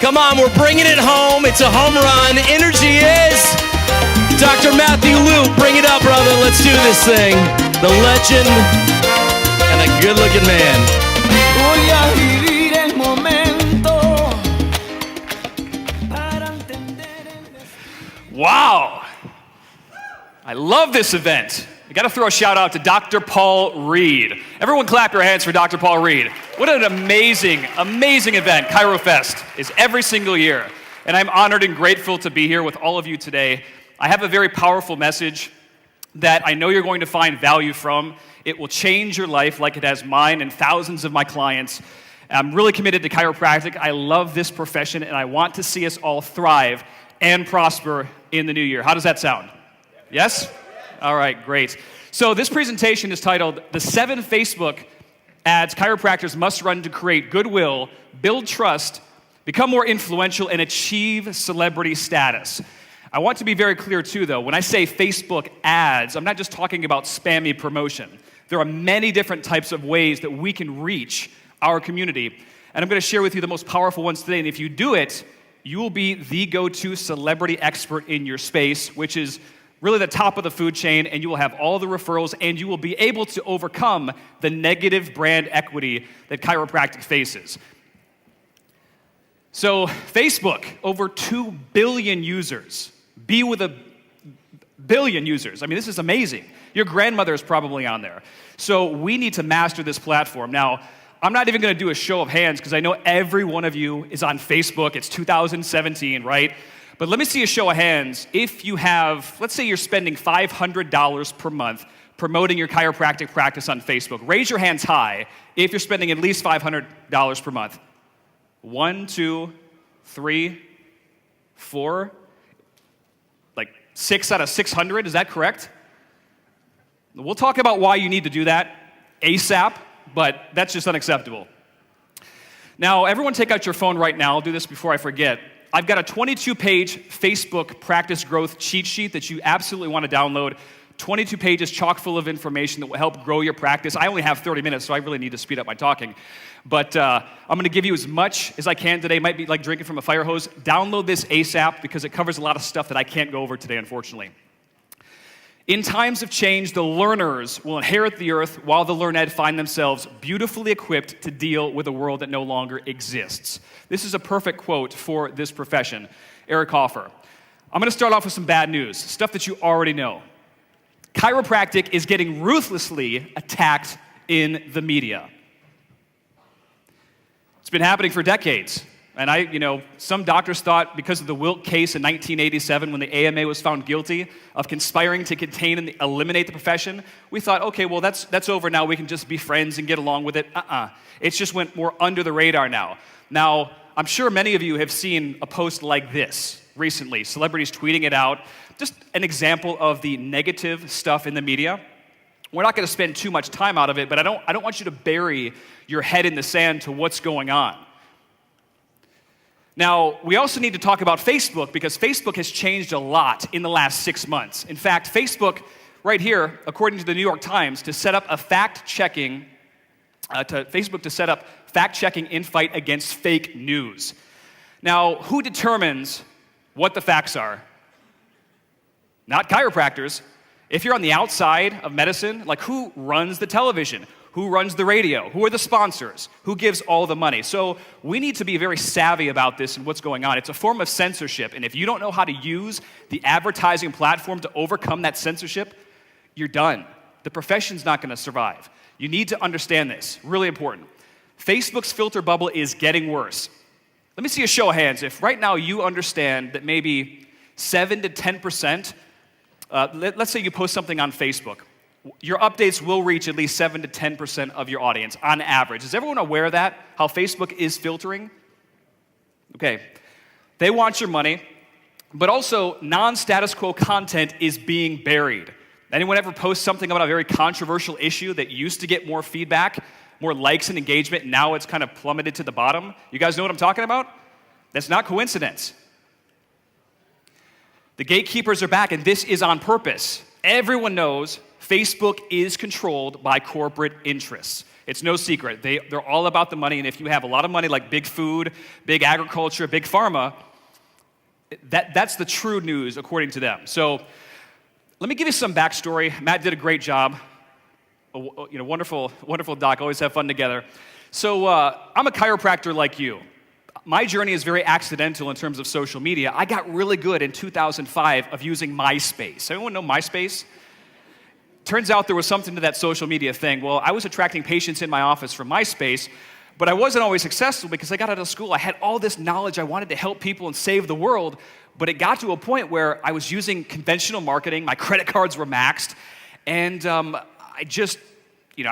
Come on, we're bringing it home. It's a home run. Energy is Dr. Matthew Luke. Bring it up, brother. Let's do this thing. The legend and a good-looking man. Voy a vivir el momento para entender. Wow. I love this event. I got to throw a shout out to Dr. Paul Reed. Everyone clap your hands for Dr. Paul Reed. What an amazing, amazing event ChiroFEST is every single year. And I'm honored and grateful to be here with all of you today. I have a very powerful message that I know you're going to find value from. It will change your life like it has mine and thousands of my clients. I'm really committed to chiropractic. I love this profession, and I want to see us all thrive and prosper in the new year. How does that sound? Yes? All right, great. So this presentation is titled, The 7 Facebook Ads Chiropractors Must Run to Create Goodwill, Build Trust, Become More Influential, and Achieve Celebrity Status. I want to be very clear too, though. When I say Facebook ads, I'm not just talking about spammy promotion. There are many different types of ways that we can reach our community. And I'm going to share with you the most powerful ones today. And if you do it, you will be the go-to celebrity expert in your space, which is really the top of the food chain, and you will have all the referrals, and you will be able to overcome the negative brand equity that chiropractic faces. So Facebook, over 2 billion users. Be with a billion users. I mean, this is amazing. Your grandmother is probably on there. So we need to master this platform. Now, I'm not even going to do a show of hands because I know every one of you is on Facebook. It's 2017, right? But let me see a show of hands. If you have, let's say you're spending $500 per month promoting your chiropractic practice on Facebook. Raise your hands high if you're spending at least $500 per month. 1, 2, 3, 4, like 6 out of 600, is that correct? We'll talk about why you need to do that ASAP, but that's just unacceptable. Now, everyone take out your phone right now. I'll do this before I forget. I've got a 22-page Facebook practice growth cheat sheet that you absolutely want to download. 22 pages chock full of information that will help grow your practice. I only have 30 minutes, so I really need to speed up my talking. But I'm going to give you as much as I can today. It might be like drinking from a fire hose. Download this ASAP because it covers a lot of stuff that I can't go over today, unfortunately. In times of change, the learners will inherit the earth while the learned find themselves beautifully equipped to deal with a world that no longer exists. This is a perfect quote for this profession. Eric Hoffer. I'm going to start off with some bad news, stuff that you already know. Chiropractic is getting ruthlessly attacked in the media. It's been happening for decades. And some doctors thought because of the Wilt case in 1987 when the AMA was found guilty of conspiring to contain and eliminate the profession, we thought, okay, well, that's over now. We can just be friends and get along with it. It just went more under the radar now. Now, I'm sure many of you have seen a post like this recently, celebrities tweeting it out. Just an example of the negative stuff in the media. We're not going to spend too much time out of it, but I don't want you to bury your head in the sand to what's going on. Now, we also need to talk about Facebook because Facebook has changed a lot in the last 6 months. In fact, Facebook, right here, according to the New York Times, to set up fact-checking in fight against fake news. Now, who determines what the facts are? Not chiropractors. If you're on the outside of medicine, like who runs the television? Who runs the radio? Who are the sponsors? Who gives all the money? So we need to be very savvy about this and what's going on. It's a form of censorship, and if you don't know how to use the advertising platform to overcome that censorship, you're done. The profession's not going to survive. You need to understand this. Really important. Facebook's filter bubble is getting worse. Let me see a show of hands. If right now you understand that maybe 7 to 10%, let's say you post something on Facebook, your updates will reach at least 7 to 10% of your audience on average. Is everyone aware of that? How Facebook is filtering? Okay. They want your money, but also non-status quo content is being buried. Anyone ever post something about a very controversial issue that used to get more feedback, more likes and engagement, and now it's kind of plummeted to the bottom? You guys know what I'm talking about? That's not coincidence. The gatekeepers are back, and this is on purpose. Everyone knows Facebook is controlled by corporate interests. It's no secret. They're all about the money, and if you have a lot of money like big food, big agriculture, big pharma, that's the true news according to them. So let me give you some backstory. Matt did a great job. Wonderful, wonderful doc. Always have fun together. So I'm a chiropractor like you. My journey is very accidental in terms of social media. I got really good in 2005 of using MySpace. Anyone know MySpace? Turns out there was something to that social media thing. Well, I was attracting patients in my office from MySpace, but I wasn't always successful because I got out of school. I had all this knowledge. I wanted to help people and save the world, but it got to a point where I was using conventional marketing. My credit cards were maxed, and I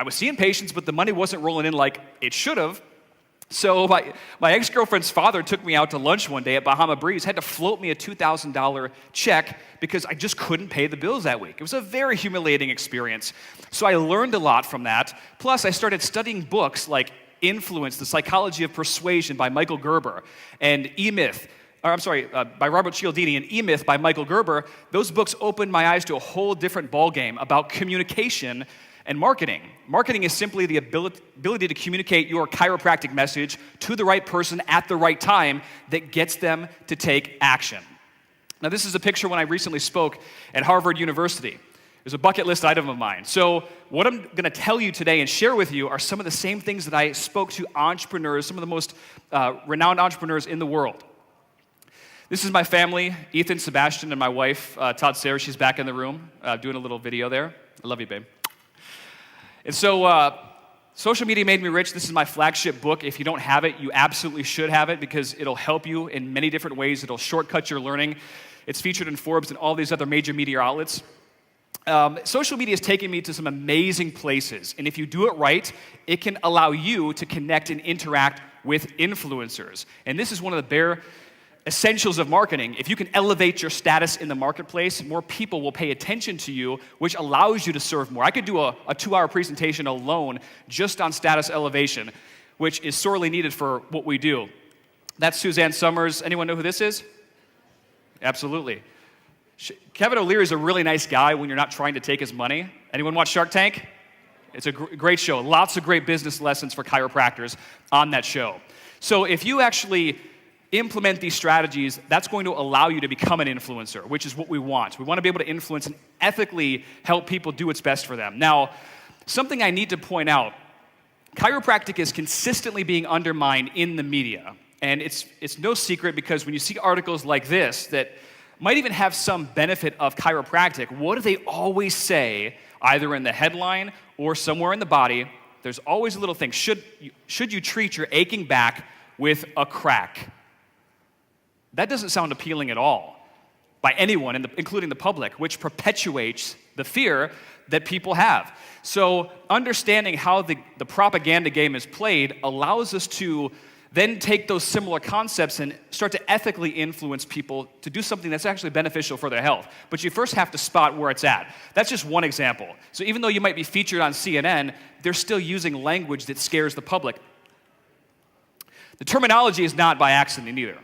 was seeing patients, but the money wasn't rolling in like it should have. So my ex-girlfriend's father took me out to lunch one day at Bahama Breeze, had to float me a $2,000 check because I just couldn't pay the bills that week. It was a very humiliating experience. So I learned a lot from that. Plus, I started studying books like Influence, The Psychology of Persuasion by Michael Gerber, and by Robert Cialdini, and E-Myth by Michael Gerber. Those books opened my eyes to a whole different ballgame about communication and marketing. Marketing is simply the ability to communicate your chiropractic message to the right person at the right time that gets them to take action. Now, this is a picture when I recently spoke at Harvard University. It was a bucket list item of mine. So what I'm going to tell you today and share with you are some of the same things that I spoke to entrepreneurs, some of the most renowned entrepreneurs in the world. This is my family, Ethan, Sebastian, and my wife, Todd Sarah. She's back in the room doing a little video there. I love you, babe. And so social media made me rich. This is my flagship book. If you don't have it, you absolutely should have it because it'll help you in many different ways. It'll shortcut your learning. It's featured in Forbes and all these other major media outlets. Social media has taken me to some amazing places. And if you do it right, it can allow you to connect and interact with influencers. And this is one of the bare essentials of marketing. If you can elevate your status in the marketplace, more people will pay attention to you, which allows you to serve more. I could do a 2-hour presentation alone just on status elevation, which is sorely needed for what we do. That's Suzanne Summers. Anyone know who this is? Absolutely. Kevin O'Leary is a really nice guy when you're not trying to take his money. Anyone watch Shark Tank? It's a great show. Lots of great business lessons for chiropractors on that show. So if you actually implement these strategies, that's going to allow you to become an influencer, which is what we want. We want to be able to influence and ethically help people do what's best for them. Now, something I need to point out, chiropractic is consistently being undermined in the media. And it's no secret because when you see articles like this that might even have some benefit of chiropractic, what do they always say, either in the headline or somewhere in the body? There's always a little thing. Should you treat your aching back with a crack? That doesn't sound appealing at all by anyone, including the public, which perpetuates the fear that people have. So understanding how the propaganda game is played allows us to then take those similar concepts and start to ethically influence people to do something that's actually beneficial for their health. But you first have to spot where it's at. That's just one example. So even though you might be featured on CNN, they're still using language that scares the public. The terminology is not by accident either.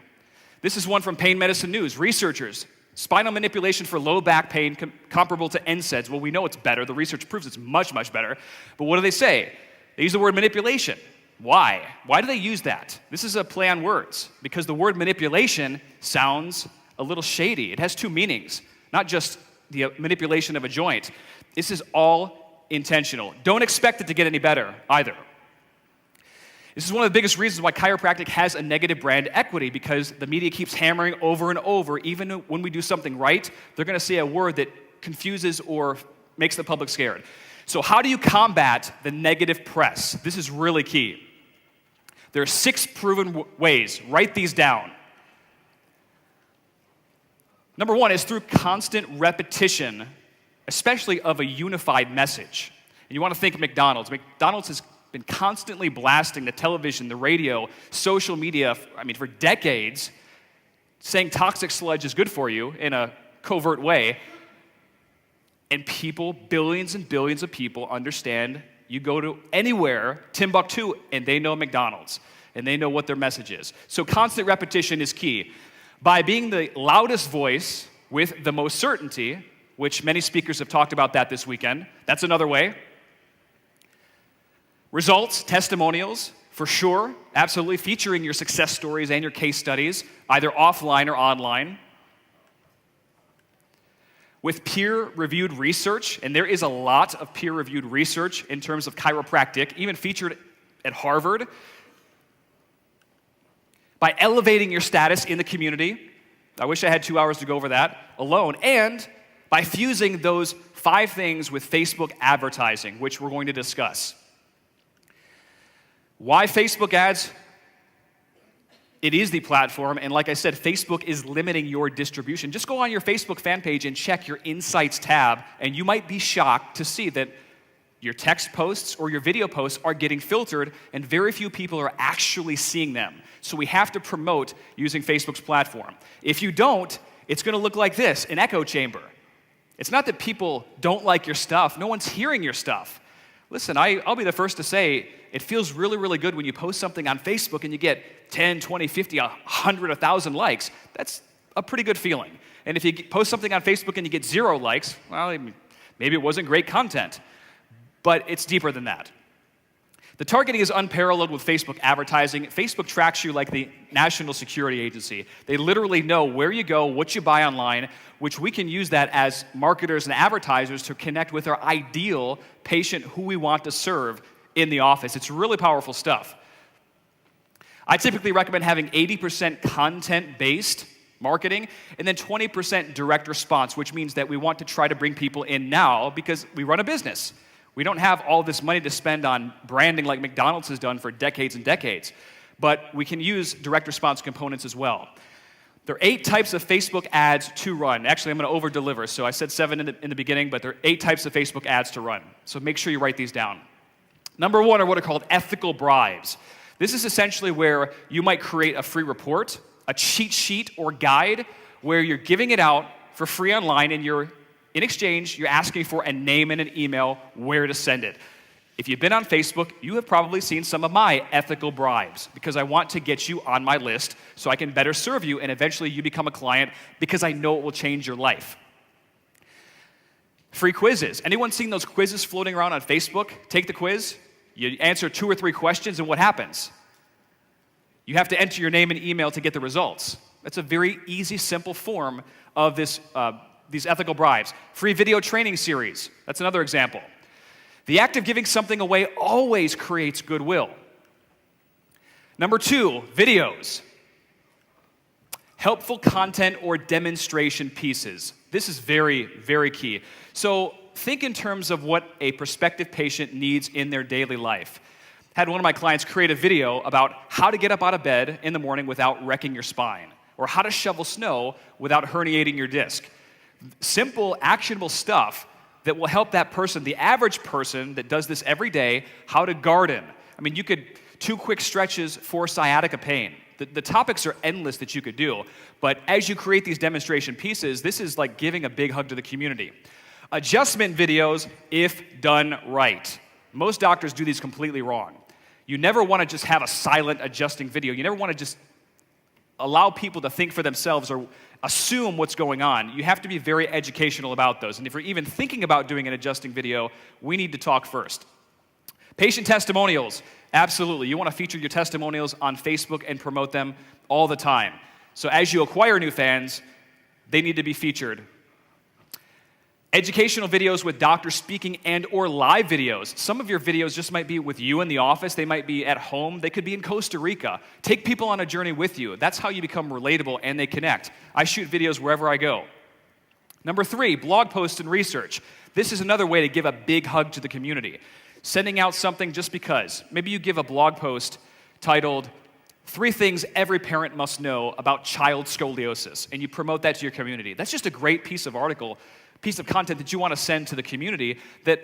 This is one from Pain Medicine News. Researchers, spinal manipulation for low back pain comparable to NSAIDs. Well, we know it's better. The research proves it's much, much better. But what do they say? They use the word manipulation. Why? Why do they use that? This is a play on words because the word manipulation sounds a little shady. It has two meanings, not just the manipulation of a joint. This is all intentional. Don't expect it to get any better either. This is one of the biggest reasons why chiropractic has a negative brand equity because the media keeps hammering over and over. Even when we do something right, they're going to say a word that confuses or makes the public scared. So how do you combat the negative press? This is really key. There are 6 proven ways. Write these down. Number 1 is through constant repetition, especially of a unified message. And you want to think of McDonald's. McDonald's has been constantly blasting the television, the radio, social media, for decades, saying toxic sludge is good for you in a covert way. And people, billions and billions of people understand you go to anywhere, Timbuktu, and they know McDonald's, and they know what their message is. So constant repetition is key. By being the loudest voice with the most certainty, which many speakers have talked about that this weekend, that's another way. Results, testimonials, for sure, absolutely, featuring your success stories and your case studies, either offline or online. With peer-reviewed research, and there is a lot of peer-reviewed research in terms of chiropractic, even featured at Harvard. By elevating your status in the community, I wish I had 2 hours to go over that alone, and by fusing those 5 things with Facebook advertising, which we're going to discuss. Why Facebook ads? It is the platform, and like I said, Facebook is limiting your distribution. Just go on your Facebook fan page and check your Insights tab, and you might be shocked to see that your text posts or your video posts are getting filtered, and very few people are actually seeing them. So we have to promote using Facebook's platform. If you don't, it's going to look like this, an echo chamber. It's not that people don't like your stuff. No one's hearing your stuff. Listen, I'll be the first to say, it feels really, really good when you post something on Facebook and you get 10, 20, 50, 100, 1,000 likes. That's a pretty good feeling. And if you post something on Facebook and you get 0 likes, well, maybe it wasn't great content. But it's deeper than that. The targeting is unparalleled with Facebook advertising. Facebook tracks you like the National Security Agency. They literally know where you go, what you buy online, which we can use that as marketers and advertisers to connect with our ideal patient who we want to serve in the office. It's really powerful stuff. I typically recommend having 80% content-based marketing and then 20% direct response, which means that we want to try to bring people in now because we run a business. We don't have all this money to spend on branding like McDonald's has done for decades and decades, but we can use direct response components as well. There are 8 types of Facebook ads to run. Actually, I'm going to over-deliver, so I said 7 in the beginning, but there are 8 types of Facebook ads to run. So make sure you write these down. Number 1 are what are called ethical bribes. This is essentially where you might create a free report, a cheat sheet or guide, where you're giving it out for free online, and in exchange, you're asking for a name and an email where to send it. If you've been on Facebook, you have probably seen some of my ethical bribes because I want to get you on my list so I can better serve you and eventually you become a client because I know it will change your life. Free quizzes. Anyone seen those quizzes floating around on Facebook? Take the quiz, you answer 2 or 3 questions, and what happens? You have to enter your name and email to get the results. That's a very easy, simple form of these ethical bribes. Free video training series. That's another example. The act of giving something away always creates goodwill. Number 2, videos. Helpful content or demonstration pieces. This is very, very key. So think in terms of what a prospective patient needs in their daily life. Had one of my clients create a video about how to get up out of bed in the morning without wrecking your spine, or how to shovel snow without herniating your disc. Simple, actionable stuff that will help that person, the average person that does this every day, how to garden. I mean, 2 quick stretches for sciatica pain. The topics are endless that you could do, but as you create these demonstration pieces, this is like giving a big hug to the community. Adjustment videos, if done right. Most doctors do these completely wrong. You never want to just have a silent adjusting video. You never want to just allow people to think for themselves or assume what's going on. You have to be very educational about those. And if you're even thinking about doing an adjusting video, we need to talk first. Patient testimonials, absolutely. You want to feature your testimonials on Facebook and promote them all the time. So as you acquire new fans, they need to be featured. Educational videos with doctors speaking and or live videos. Some of your videos just might be with you in the office. They might be at home. They could be in Costa Rica. Take people on a journey with you. That's how you become relatable and they connect. I shoot videos wherever I go. Number 3, blog posts and research. This is another way to give a big hug to the community. Sending out something just because. Maybe you give a blog post titled, 3 things every parent must know about child scoliosis, and you promote that to your community. That's just a great piece of content that you want to send to the community that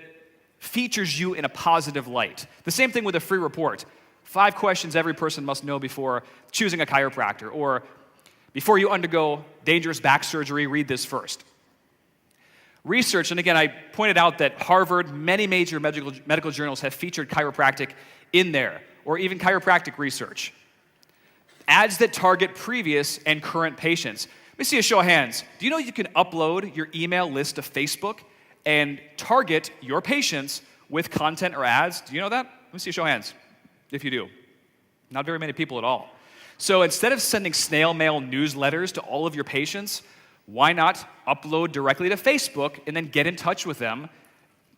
features you in a positive light. The same thing with a free report. 5 questions every person must know before choosing a chiropractor, or before you undergo dangerous back surgery, read this first. Research, and again, I pointed out that Harvard, many major medical journals have featured chiropractic in there, or even chiropractic research. Ads that target previous and current patients. Let me see a show of hands. Do you know you can upload your email list to Facebook and target your patients with content or ads? Do you know that? Let me see a show of hands if you do. Not very many people at all. So instead of sending snail mail newsletters to all of your patients, why not upload directly to Facebook and then get in touch with them,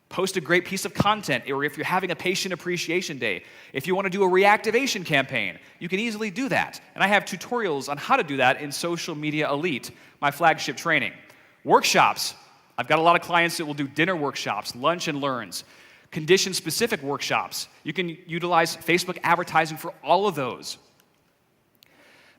post a great piece of content, or if you're having a patient appreciation day, if you want to do a reactivation campaign, you can easily do that. And I have tutorials on how to do that in Social Media Elite, my flagship training. Workshops. I've got a lot of clients that will do dinner workshops, lunch and learns, condition-specific workshops. You can utilize Facebook advertising for all of those.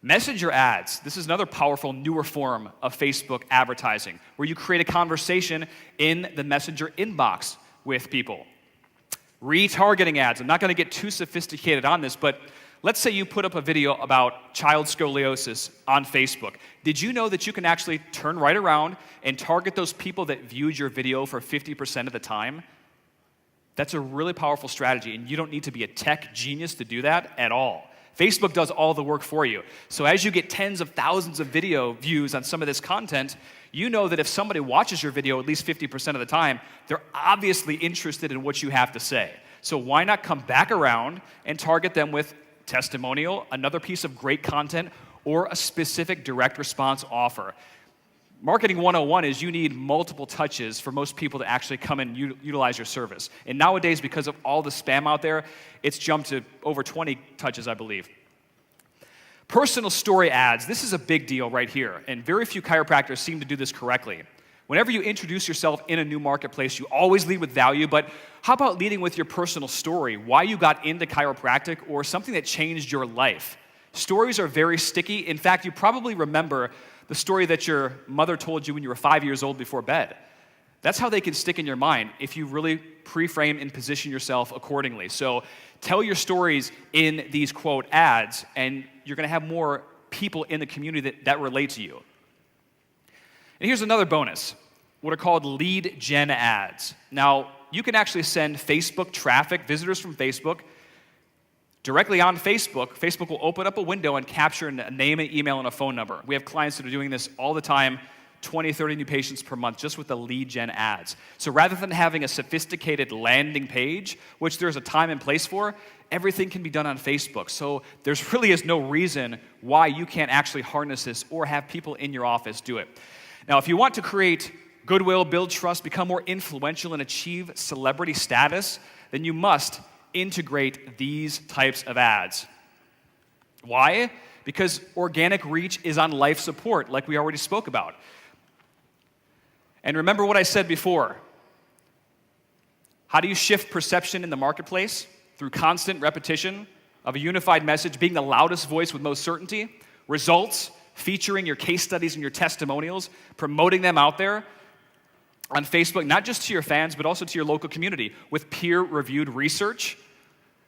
Messenger ads. This is another powerful, newer form of Facebook advertising, where you create a conversation in the Messenger inbox with people. Retargeting ads. I'm not going to get too sophisticated on this, but let's say you put up a video about child scoliosis on Facebook. Did you know that you can actually turn right around and target those people that viewed your video for 50% of the time? That's a really powerful strategy, and you don't need to be a tech genius to do that at all. Facebook does all the work for you. So as you get tens of thousands of video views on some of this content, you know that if somebody watches your video at least 50% of the time, they're obviously interested in what you have to say. So why not come back around and target them with testimonial, another piece of great content, or a specific direct response offer? Marketing 101 is you need multiple touches for most people to actually come and utilize your service. And nowadays, because of all the spam out there, it's jumped to over 20 touches, I believe. Personal story ads. This is a big deal right here, and very few chiropractors seem to do this correctly. Whenever you introduce yourself in a new marketplace, you always lead with value, but how about leading with your personal story, why you got into chiropractic, or something that changed your life? Stories are very sticky. In fact, you probably remember the story that your mother told you when you were 5 years old before bed. That's how they can stick in your mind if you really pre-frame and position yourself accordingly. So tell your stories in these, quote, ads, and you're going to have more people in the community that relate to you. And here's another bonus, what are called lead gen ads. Now, you can actually send Facebook traffic, visitors from Facebook, directly on Facebook. Facebook will open up a window and capture a name, an email, and a phone number. We have clients that are doing this all the time, 20, 30 new patients per month, just with the lead gen ads. So rather than having a sophisticated landing page, which there's a time and place for, everything can be done on Facebook. So there's really is no reason why you can't actually harness this or have people in your office do it. Now, if you want to create goodwill, build trust, become more influential, and achieve celebrity status, then you must integrate these types of ads. Why? Because organic reach is on life support, like we already spoke about. And remember what I said before. How do you shift perception in the marketplace? Through constant repetition of a unified message, being the loudest voice with most certainty. Results, featuring your case studies and your testimonials, promoting them out there on Facebook, not just to your fans, but also to your local community with peer-reviewed research,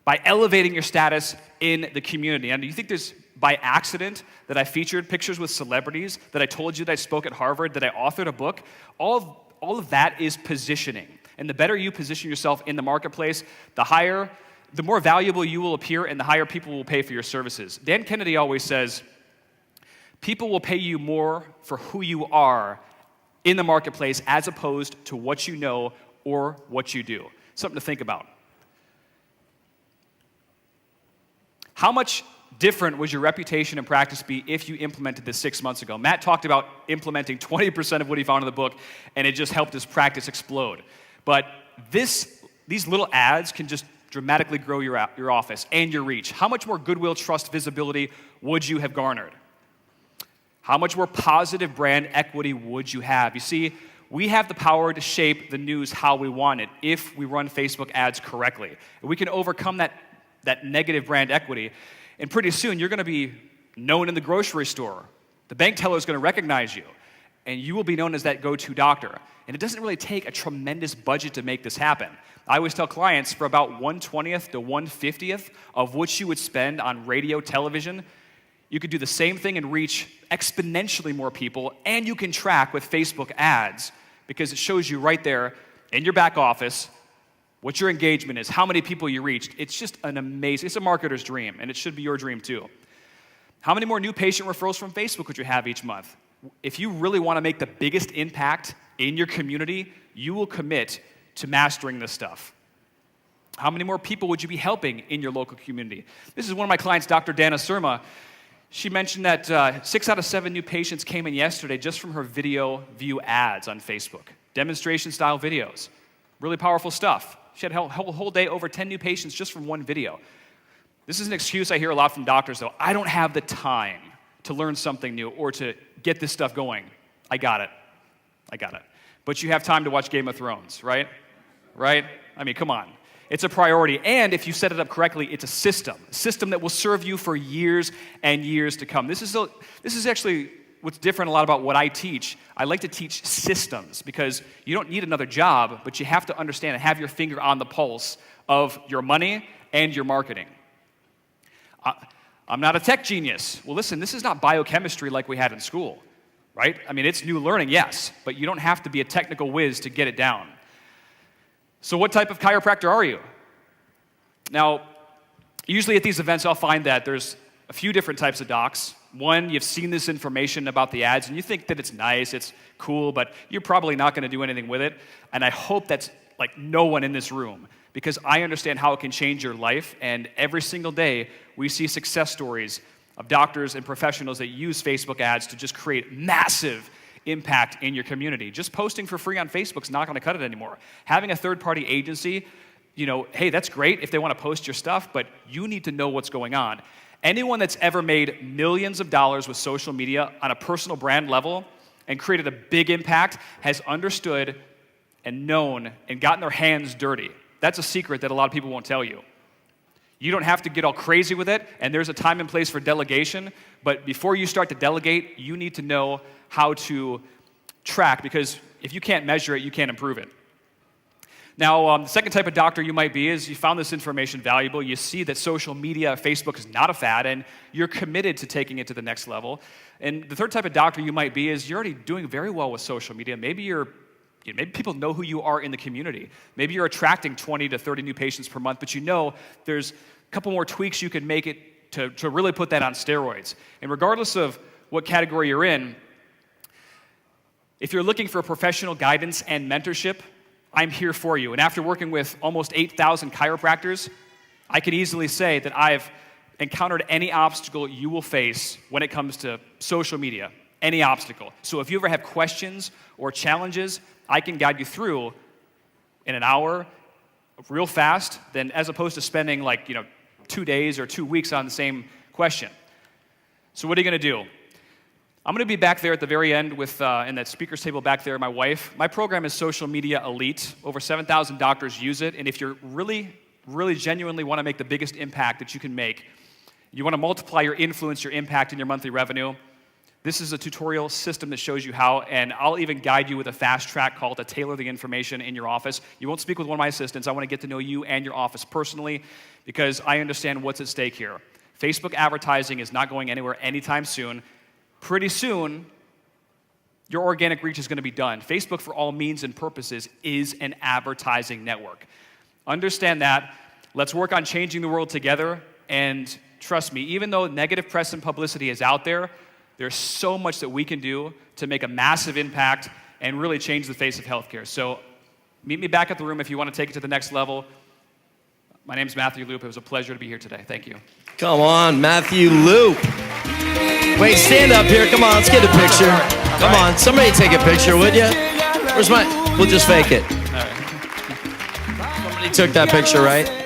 by elevating your status in the community. And do you think there's by accident that I featured pictures with celebrities, that I told you that I spoke at Harvard, that I authored a book? All of that is positioning. And the better you position yourself in the marketplace, the more valuable you will appear, and the higher people will pay for your services. Dan Kennedy always says, people will pay you more for who you are in the marketplace as opposed to what you know or what you do. Something to think about. How much different would your reputation and practice be if you implemented this 6 months ago? Matt talked about implementing 20% of what he found in the book, and it just helped his practice explode. But these little ads can just dramatically grow your office and your reach. How much more goodwill, trust, visibility would you have garnered? How much more positive brand equity would you have? You see, we have the power to shape the news how we want it if we run Facebook ads correctly. We can overcome that negative brand equity, and pretty soon you're going to be known in the grocery store. The bank teller is going to recognize you, and you will be known as that go-to doctor. And it doesn't really take a tremendous budget to make this happen. I always tell clients for about 1/20th to 1/50th of what you would spend on radio, television, you could do the same thing and reach exponentially more people, and you can track with Facebook ads because it shows you right there in your back office what your engagement is, how many people you reached. It's just it's a marketer's dream, and it should be your dream too. How many more new patient referrals from Facebook would you have each month? If you really want to make the biggest impact in your community, you will commit to mastering this stuff. How many more people would you be helping in your local community? This is one of my clients, Dr. Dana Surma. She mentioned that 6 out of 7 new patients came in yesterday just from her video view ads on Facebook. Demonstration-style videos. Really powerful stuff. She had a whole day, over 10 new patients just from one video. This is an excuse I hear a lot from doctors, though. I don't have the time to learn something new or to get this stuff going. I got it. But you have time to watch Game of Thrones, right? Right? I mean, come on. It's a priority, and if you set it up correctly, it's a system that will serve you for years and years to come. This is actually what's different a lot about what I teach. I like to teach systems because you don't need another job, but you have to understand and have your finger on the pulse of your money and your marketing. I'm not a tech genius. Well, listen, this is not biochemistry like we had in school, right? I mean, it's new learning, yes, but you don't have to be a technical whiz to get it down. So what type of chiropractor are you? Now, usually at these events, I'll find that there's a few different types of docs. One, you've seen this information about the ads, and you think that it's nice, it's cool, but you're probably not going to do anything with it. And I hope that's like no one in this room, because I understand how it can change your life, and every single day we see success stories of doctors and professionals that use Facebook ads to just create massive impact in your community. Just posting for free on Facebook is not going to cut it anymore. Having a third-party agency, hey, that's great if they want to post your stuff, but you need to know what's going on. Anyone that's ever made millions of dollars with social media on a personal brand level and created a big impact has understood and known and gotten their hands dirty. That's a secret that a lot of people won't tell you. You don't have to get all crazy with it, and there's a time and place for delegation, but before you start to delegate, you need to know how to track, because if you can't measure it, you can't improve it. Now, the second type of doctor you might be is you found this information valuable, you see that social media, Facebook is not a fad, and you're committed to taking it to the next level. And the third type of doctor you might be is you're already doing very well with social media. Maybe people know who you are in the community. Maybe you're attracting 20 to 30 new patients per month, but there's a couple more tweaks you can make it to really put that on steroids. And regardless of what category you're in, if you're looking for professional guidance and mentorship, I'm here for you. And after working with almost 8,000 chiropractors, I can easily say that I've encountered any obstacle you will face when it comes to social media, any obstacle. So if you ever have questions or challenges, I can guide you through in an hour, real fast, than as opposed to spending 2 days or 2 weeks on the same question. So what are you going to do? I'm going to be back there at the very end with, in that speaker's table back there, my wife. My program is Social Media Elite. Over 7,000 doctors use it. And if you really, really genuinely want to make the biggest impact that you can make, you want to multiply your influence, your impact, and your monthly revenue, this is a tutorial system that shows you how, and I'll even guide you with a fast track call to tailor the information in your office. You won't speak with one of my assistants. I want to get to know you and your office personally because I understand what's at stake here. Facebook advertising is not going anywhere anytime soon. Pretty soon, your organic reach is going to be done. Facebook, for all means and purposes, is an advertising network. Understand that. Let's work on changing the world together. And trust me, even though negative press and publicity is out there, there's so much that we can do to make a massive impact and really change the face of healthcare. So meet me back at the room if you want to take it to the next level. My name's Matthew Loop. It was a pleasure to be here today. Thank you. Come on, Matthew Loop. Wait, stand up here. Come on, let's get a picture. Come on, somebody take a picture, would you? Where's my... We'll just fake it. Somebody took that picture, right?